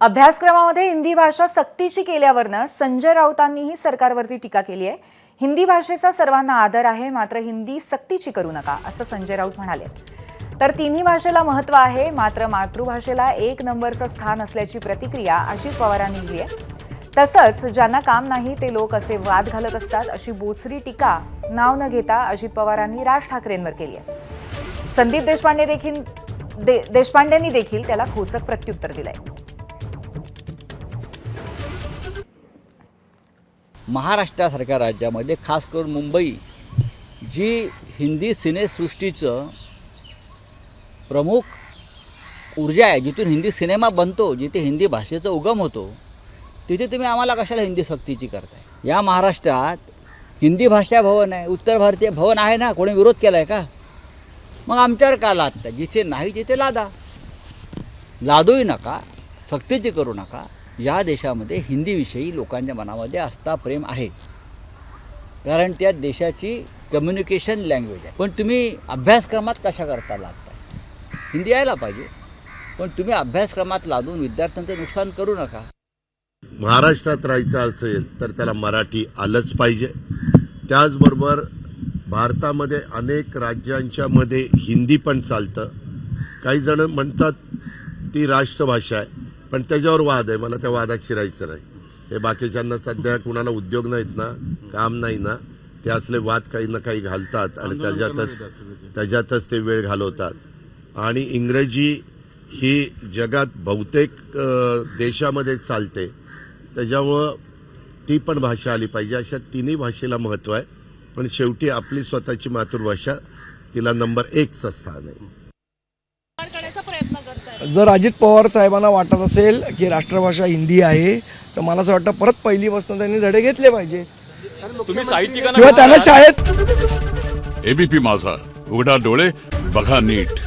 अभ्यासक्रमामध्ये हिंदी भाषा सक्तीची केल्यावरनं संजय राऊतांनीही सरकारवरती टीका केली आहे। हिंदी भाषेचा सर्वांना आदर आहे, मात्र हिंदी सक्तीची करू नका असं संजय राऊत म्हणाले। तर तिन्ही भाषेला महत्त्व आहे, मात्र मातृभाषेला एक नंबरचं स्थान असल्याची प्रतिक्रिया अजित पवारांनी दिली आहे। तसंच ज्यांना काम नाही ते लोक असे वाद घालत असतात अशी बोचरी टीका नाव न घेता अजित पवारांनी राज ठाकरेंवर केली आहे। संदीप देशपांडेंनी देखील त्याला खोचक प्रत्युत्तर दिलंय। महाराष्ट्रासारख्या राज्यामध्ये खास करून मुंबई जी हिंदी सिनेसृष्टीचं प्रमुख ऊर्जा आहे, जिथून हिंदी सिनेमा बनतो, जिथे हिंदी भाषेचा उगम होतो, तिथे तुम्ही आम्हाला कशाला हिंदी सक्तीची करताय? या महाराष्ट्रात हिंदी भाषा भवन आहे, उत्तर भारतीय भवन आहे ना, कोणी विरोध केला आहे का? मग आमच्यावर का लादता? जिथे नाही तिथे लादा, लादूही नका, सक्तीची करू नका। या देशामध्ये हिंदीविषयी लोकांच्या मनामध्ये आस्था प्रेम आहे, कारण त्या देशाची कम्युनिकेशन लँग्वेज आहे। पण तुम्ही अभ्यासक्रमात कशा करता लादताय? हिंदी यायला पाहिजे, पण तुम्ही अभ्यासक्रमात लादून विद्यार्थ्यांचं नुकसान करू नका। महाराष्ट्रात राहायचं असेल तर त्याला मराठी आलंच पाहिजे। त्याचबरोबर भारतामध्ये अनेक राज्यांच्या मध्ये हिंदी पण चालतं। काही जण म्हणतात ती राष्ट्रभाषा आहे, पण त्याच्यावर वाद आहे। मला त्या वादात शिरायचं नाही। हे बाकीच्यांना सध्या कुणाला उद्योग नाहीत ना, काम नाही ना, ते असले वाद काही ना काही घालतात आणि त्याच्यातच ते वेळ घालवतात। आणि इंग्रजी ही जगात बहुतेक देशामध्ये चालते, त्याच्यामुळं ती पण भाषा आली पाहिजे। अशा तिन्ही भाषेला महत्त्व आहे, पण शेवटी आपली स्वतःची मातृभाषा तिला नंबर 1चं स्थान आहे। जर अजित पवार साहेबांना वाटत असेल की राष्ट्रभाषा हिंदी आहे, तर मला असं वाटतं परत पहिलीपासून त्यांनी धडे घेतले पाहिजे किंवा त्यांना शाळेत। एबीपी माझा, उघडा डोळे बघा नीट।